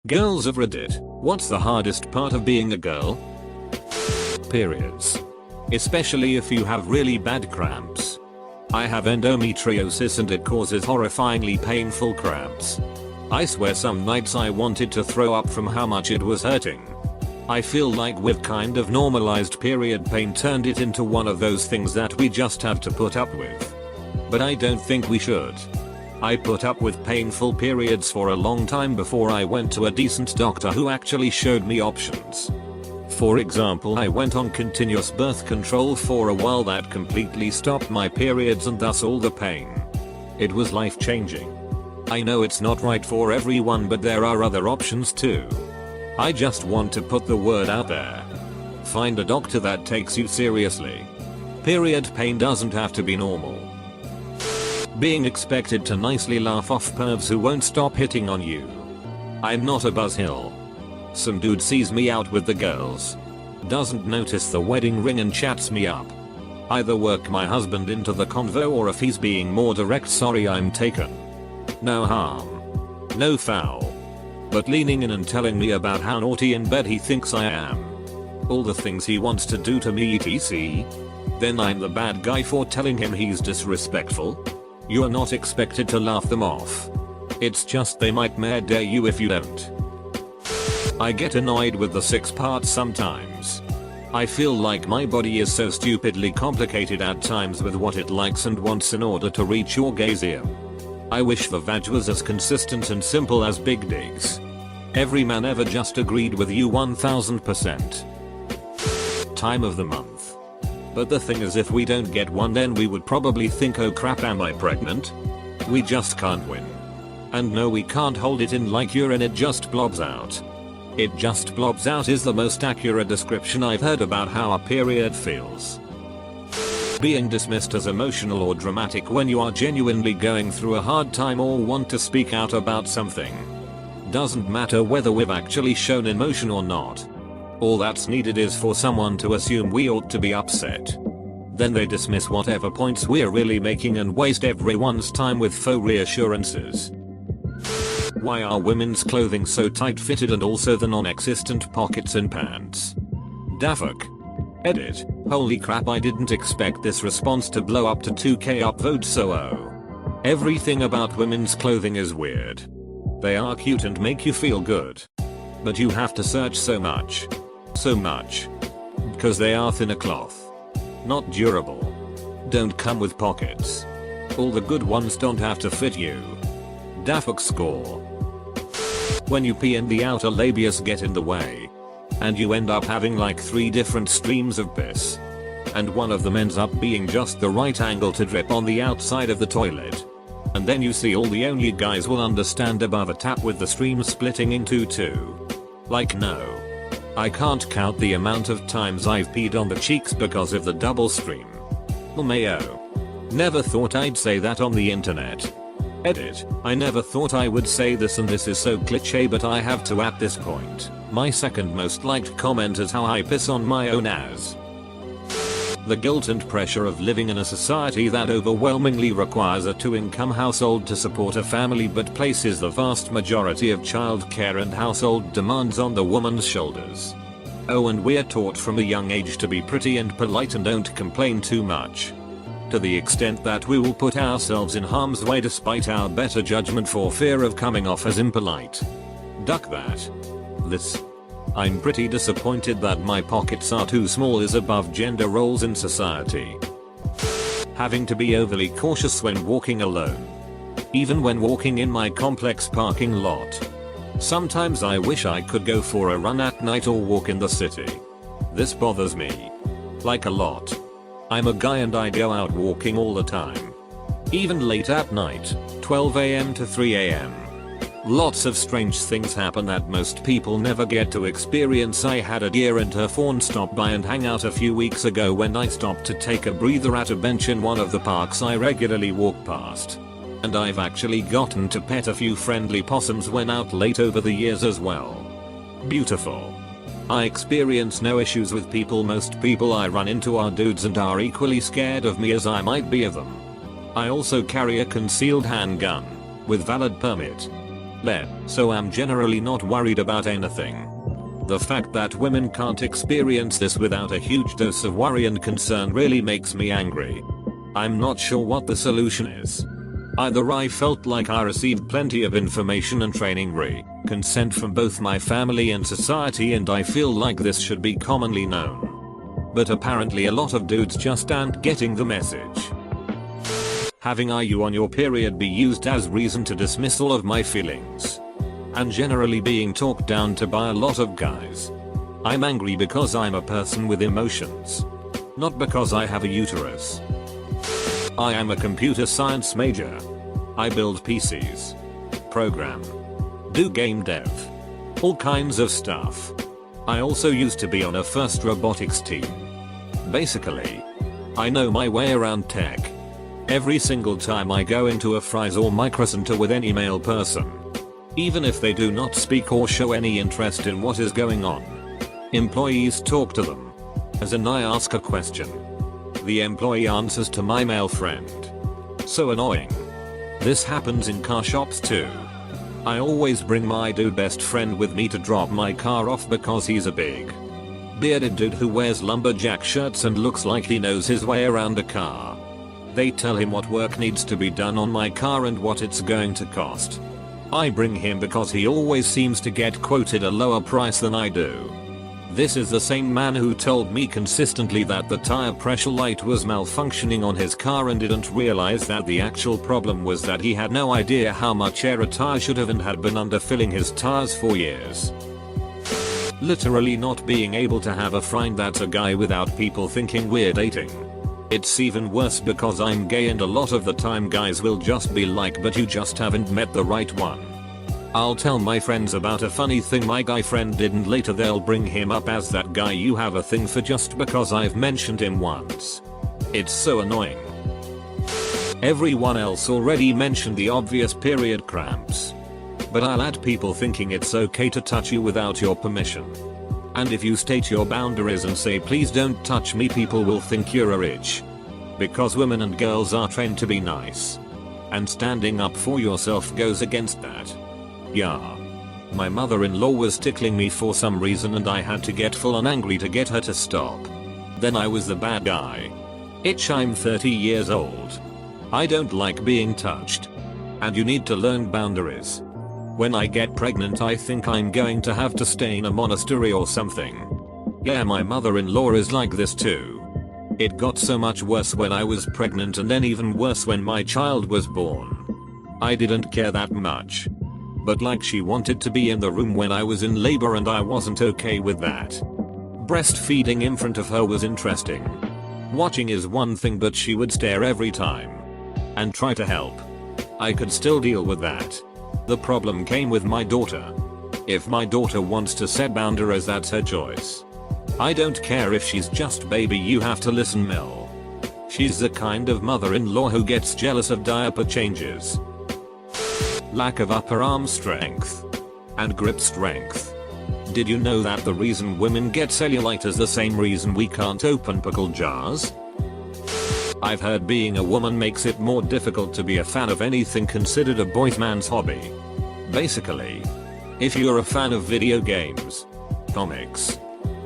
Girls of Reddit, what's the hardest part of being a girl? Periods. Especially if you have really bad cramps. I have endometriosis and it causes horrifyingly painful cramps. I swear some nights I wanted to throw up from how much it was hurting. I feel like we've kind of normalized period pain, turned it into one of those things that we just have to put up with. But I don't think we should. I put up with painful periods for a long time before I went to a decent doctor who actually showed me options. For example, I went on continuous birth control for a while. That completely stopped my periods and thus all the pain. It was life-changing. I know it's not right for everyone, but there are other options too. I just want to put the word out there. Find a doctor that takes you seriously. Period pain doesn't have to be normal. Being expected to nicely laugh off pervs who won't stop hitting on you. I'm not a buzzhill. Some dude sees me out with the girls. Doesn't notice the wedding ring and chats me up. Either work my husband into the convo, or if he's being more direct, sorry I'm taken. No harm. No foul. But leaning in and telling me about how naughty in bed he thinks I am. All the things he wants to do to me etc. Then I'm the bad guy for telling him he's disrespectful. You are not expected to laugh them off. It's just they might murder you if you don't. I get annoyed with the 6 parts sometimes. I feel like my body is so stupidly complicated at times with what it likes and wants in order to reach your gaze ear. I wish the vag was as consistent and simple as big digs. Every man ever just agreed with you 1000%. Time of the month. But the thing is, if we don't get one, then we would probably think, oh crap, am I pregnant? We just can't win. And no, we can't hold it in like urine, it just blobs out. It just blobs out is the most accurate description I've heard about how a period feels. Being dismissed as emotional or dramatic when you are genuinely going through a hard time or want to speak out about something. Doesn't matter whether we've actually shown emotion or not. All that's needed is for someone to assume we ought to be upset. Then they dismiss whatever points we're really making and waste everyone's time with faux reassurances. Why are women's clothing so tight-fitted, and also the non-existent pockets in pants? Dafuk. Edit. Holy crap, I didn't expect this response to blow up to 2k upvotes so everything about women's clothing is weird. They are cute and make you feel good. But you have to search so much. So much. Because they are thinner cloth. Not durable. Don't come with pockets. All the good ones don't have to fit you. Dafuk score. When you pee and the outer labias get in the way. And you end up having like 3 different streams of piss. And one of them ends up being just the right angle to drip on the outside of the toilet. And then you see all the only guys will understand above a tap with the stream splitting into 2. Like no. I can't count the amount of times I've peed on the cheeks because of the double stream. LMAO. Never thought I'd say that on the internet. Edit. I never thought I would say this, and this is so cliché, but I have to at this point. My second most liked comment is how I piss on my own ass. The guilt and pressure of living in a society that overwhelmingly requires a 2-income household to support a family but places the vast majority of childcare and household demands on the woman's shoulders. Oh, and we're taught from a young age to be pretty and polite and don't complain too much. To the extent that we will put ourselves in harm's way despite our better judgment for fear of coming off as impolite. Duck that. This. I'm pretty disappointed that my pockets are too small is above gender roles in society. Having to be overly cautious when walking alone. Even when walking in my complex parking lot. Sometimes I wish I could go for a run at night or walk in the city. This bothers me. Like a lot. I'm a guy and I go out walking all the time. Even late at night, 12 AM to 3 AM. Lots of strange things happen that most people never get to experience. I had a deer and her fawn stop by and hang out a few weeks ago when I stopped to take a breather at a bench in one of the parks I regularly walk past. And I've actually gotten to pet a few friendly possums when out late over the years as well. Beautiful. I experience no issues with people. Most people I run into are dudes and are equally scared of me as I might be of them. I also carry a concealed handgun, with valid permit. So I'm generally not worried about anything. The fact that women can't experience this without a huge dose of worry and concern really makes me angry. I'm not sure what the solution is. Either I felt like I received plenty of information and training consent from both my family and society, and I feel like this should be commonly known. But apparently a lot of dudes just aren't getting the message. Having you on your period be used as reason to dismissal of my feelings. And generally being talked down to by a lot of guys. I'm angry because I'm a person with emotions. Not because I have a uterus. I am a computer science major. I build PCs. Program. Do game dev. All kinds of stuff. I also used to be on a first robotics team. Basically, I know my way around tech. Every single time I go into a Fry's or Micro Center with any male person. Even if they do not speak or show any interest in what is going on. Employees talk to them. As in I ask a question. The employee answers to my male friend. So annoying. This happens in car shops too. I always bring my dude best friend with me to drop my car off because he's a big bearded dude who wears lumberjack shirts and looks like he knows his way around a car. They tell him what work needs to be done on my car and what it's going to cost. I bring him because he always seems to get quoted a lower price than I do. This is the same man who told me consistently that the tire pressure light was malfunctioning on his car and didn't realize that the actual problem was that he had no idea how much air a tire should have and had been underfilling his tires for years. Literally not being able to have a friend that's a guy without people thinking we're dating. It's even worse because I'm gay and a lot of the time guys will just be like, but you just haven't met the right one. I'll tell my friends about a funny thing my guy friend did and later they'll bring him up as that guy you have a thing for just because I've mentioned him once. It's so annoying. Everyone else already mentioned the obvious period cramps. But I'll add people thinking it's okay to touch you without your permission. And if you state your boundaries and say please don't touch me, people will think you're a rich. Because women and girls are trained to be nice. And standing up for yourself goes against that. Yeah. My mother-in-law was tickling me for some reason and I had to get full on angry to get her to stop. Then I was the bad guy. I'm 30 years old. I don't like being touched. And you need to learn boundaries. When I get pregnant I think I'm going to have to stay in a monastery or something. Yeah, my mother-in-law is like this too. It got so much worse when I was pregnant and then even worse when my child was born. I didn't care that much. But like she wanted to be in the room when I was in labor and I wasn't okay with that. Breastfeeding in front of her was interesting. Watching is one thing but she would stare every time. And try to help. I could still deal with that. The problem came with my daughter. If my daughter wants to set boundaries, that's her choice. I don't care if she's just baby, you have to listen, Mel. She's the kind of mother-in-law who gets jealous of diaper changes. Lack of upper arm strength. And grip strength. Did you know that the reason women get cellulite is the same reason we can't open pickle jars? I've heard being a woman makes it more difficult to be a fan of anything considered a boy man's hobby. Basically, if you're a fan of video games, comics,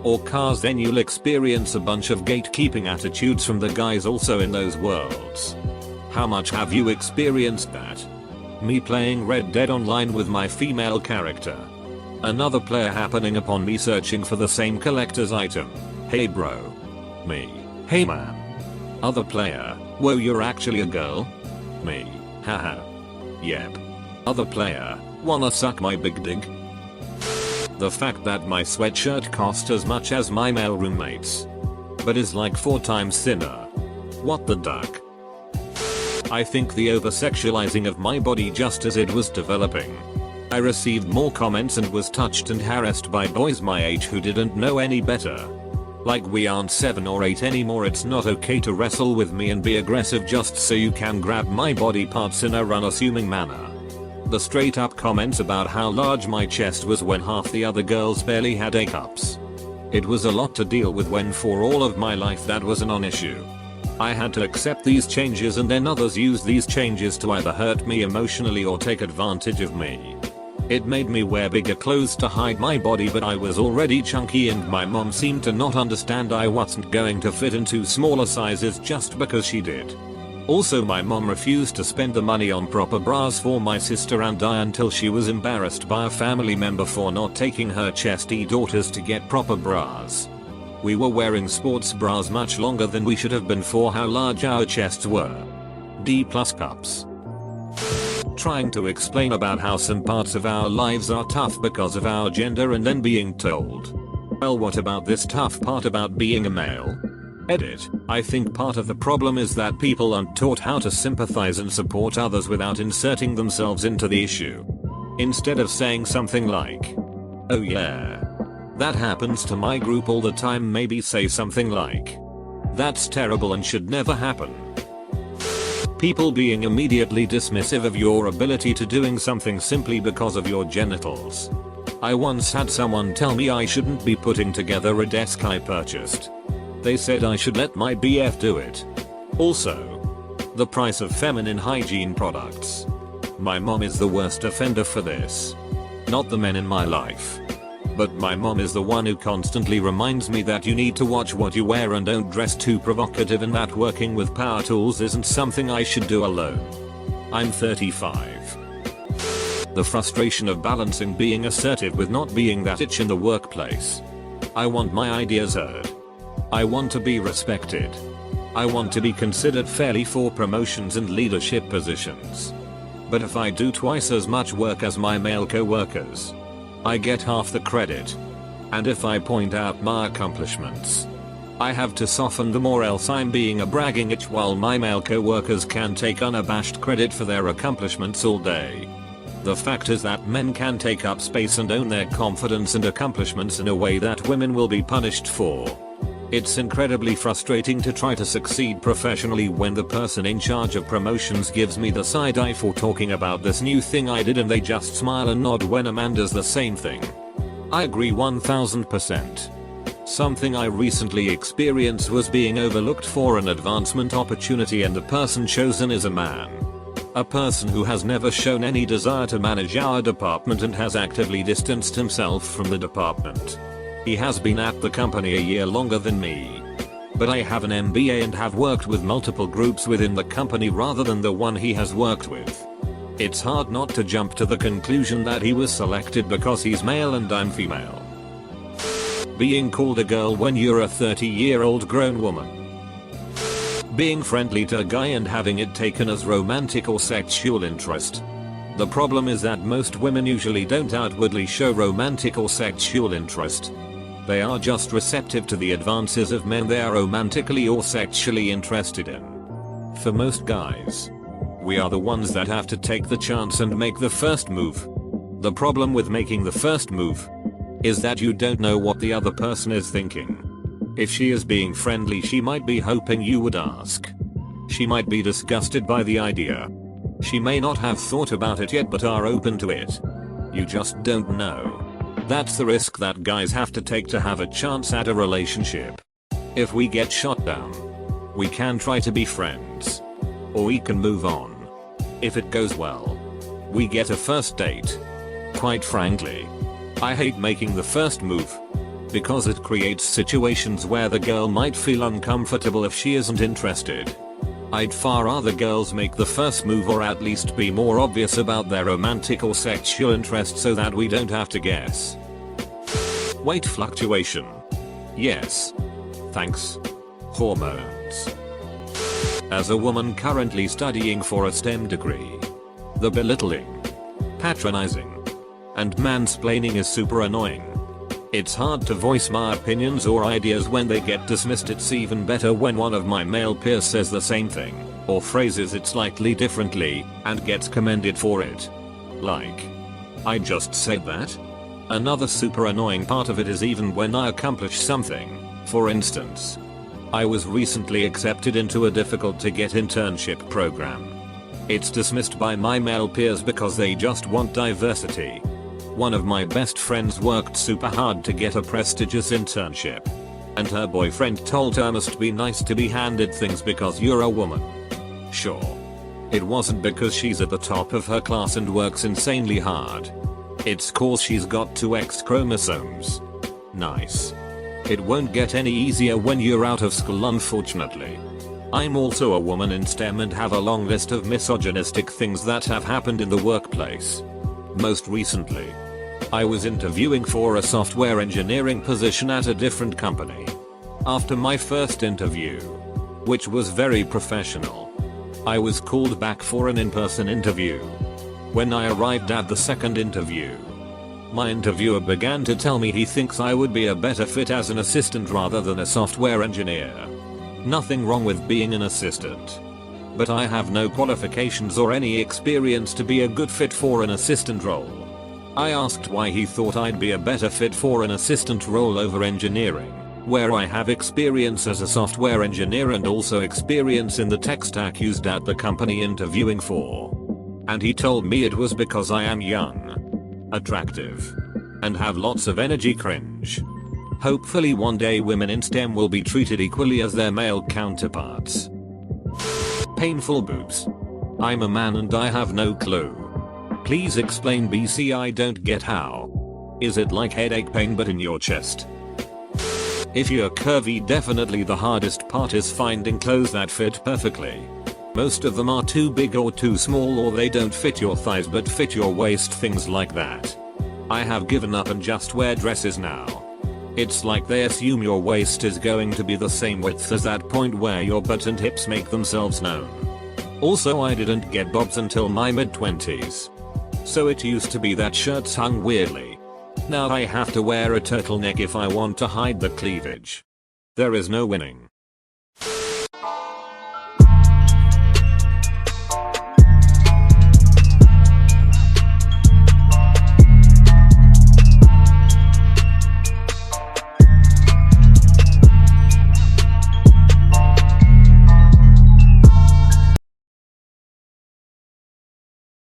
or cars, then you'll experience a bunch of gatekeeping attitudes from the guys also in those worlds. How much have you experienced that? Me playing Red Dead Online with my female character. Another player happening upon me searching for the same collector's item. Hey bro. Me. Hey man. Other player. Whoa, you're actually a girl? Me. Haha. Yep. Other player. Wanna suck my big dick? The fact that my sweatshirt cost as much as my male roommates. But is like 4 times thinner. What the duck? I think the over-sexualizing of my body just as it was developing. I received more comments and was touched and harassed by boys my age who didn't know any better. Like we aren't 7 or 8 anymore, it's not okay to wrestle with me and be aggressive just so you can grab my body parts in a unassuming manner. The straight up comments about how large my chest was when half the other girls barely had A-cups. It was a lot to deal with when for all of my life that was a non-issue. I had to accept these changes and then others used these changes to either hurt me emotionally or take advantage of me. It made me wear bigger clothes to hide my body, but I was already chunky and my mom seemed to not understand I wasn't going to fit into smaller sizes just because she did. Also, my mom refused to spend the money on proper bras for my sister and I until she was embarrassed by a family member for not taking her chesty daughters to get proper bras. We were wearing sports bras much longer than we should have been for how large our chests were. D+ cups. Trying to explain about how some parts of our lives are tough because of our gender and then being told, well, what about this tough part about being a male? Edit. I think part of the problem is that people aren't taught how to sympathize and support others without inserting themselves into the issue. Instead of saying something like, oh yeah, that happens to my group all the time, maybe say something like, that's terrible and should never happen. People being immediately dismissive of your ability to doing something simply because of your genitals. I once had someone tell me I shouldn't be putting together a desk I purchased. They said I should let my BF do it. Also, the price of feminine hygiene products. My mom is the worst offender for this. Not the men in my life. But my mom is the one who constantly reminds me that you need to watch what you wear and don't dress too provocative, and that working with power tools isn't something I should do alone. I'm 35. The frustration of balancing being assertive with not being that itch in the workplace. I want my ideas heard. I want to be respected. I want to be considered fairly for promotions and leadership positions. But if I do twice as much work as my male co-workers, I get half the credit. And if I point out my accomplishments, I have to soften them, or else I'm being a bragging itch while my male co-workers can take unabashed credit for their accomplishments all day. The fact is that men can take up space and own their confidence and accomplishments in a way that women will be punished for. It's incredibly frustrating to try to succeed professionally when the person in charge of promotions gives me the side eye for talking about this new thing I did, and they just smile and nod when a man does the same thing. I agree 1000%. Something I recently experienced was being overlooked for an advancement opportunity, and the person chosen is a man. A person who has never shown any desire to manage our department and has actively distanced himself from the department. He has been at the company a year longer than me. But I have an MBA and have worked with multiple groups within the company rather than the one he has worked with. It's hard not to jump to the conclusion that he was selected because he's male and I'm female. Being called a girl when you're a 30-year-old grown woman. Being friendly to a guy and having it taken as romantic or sexual interest. The problem is that most women usually don't outwardly show romantic or sexual interest. They are just receptive to the advances of men they are romantically or sexually interested in. For most guys, we are the ones that have to take the chance and make the first move. The problem with making the first move is that you don't know what the other person is thinking. If she is being friendly, she might be hoping you would ask. She might be disgusted by the idea. She may not have thought about it yet but are open to it. You just don't know. That's the risk that guys have to take to have a chance at a relationship. If we get shot down, we can try to be friends. Or we can move on. If it goes well, we get a first date. Quite frankly, I hate making the first move. Because it creates situations where the girl might feel uncomfortable if she isn't interested. I'd far rather girls make the first move, or at least be more obvious about their romantic or sexual interest so that we don't have to guess. Weight fluctuation. Yes. Thanks. Hormones. As a woman currently studying for a STEM degree, the belittling, patronizing, and mansplaining is super annoying. It's hard to voice my opinions or ideas when they get dismissed. It's even better when one of my male peers says the same thing, or phrases it slightly differently, and gets commended for it. Like, I just said that? Another super annoying part of it is even when I accomplish something. For instance, I was recently accepted into a difficult to get internship program. It's dismissed by my male peers because they just want diversity. One of my best friends worked super hard to get a prestigious internship. And her boyfriend told her must be nice to be handed things because you're a woman. Sure. It wasn't because she's at the top of her class and works insanely hard. It's cause she's got two X chromosomes. Nice. It won't get any easier when you're out of school, unfortunately. I'm also a woman in STEM and have a long list of misogynistic things that have happened in the workplace. Most recently, I was interviewing for a software engineering position at a different company. After my first interview, which was very professional, I was called back for an in-person interview. When I arrived at the second interview, my interviewer began to tell me he thinks I would be a better fit as an assistant rather than a software engineer. Nothing wrong with being an assistant, but I have no qualifications or any experience to be a good fit for an assistant role. I asked why he thought I'd be a better fit for an assistant role over engineering, where I have experience as a software engineer and also experience in the tech stack used at the company interviewing for. And he told me it was because I am young, attractive, and have lots of energy. Cringe. Hopefully one day women in STEM will be treated equally as their male counterparts. Painful boobs. I'm a man and I have no clue. Please explain BC, I don't get how. Is it like headache pain but in your chest? If you're curvy, definitely the hardest part is finding clothes that fit perfectly. Most of them are too big or too small, or they don't fit your thighs but fit your waist, things like that. I have given up and just wear dresses now. It's like they assume your waist is going to be the same width as that point where your butt and hips make themselves known. Also, I didn't get bobs until my mid-20s. So it used to be that shirts hung weirdly. Now I have to wear a turtleneck if I want to hide the cleavage. There is no winning.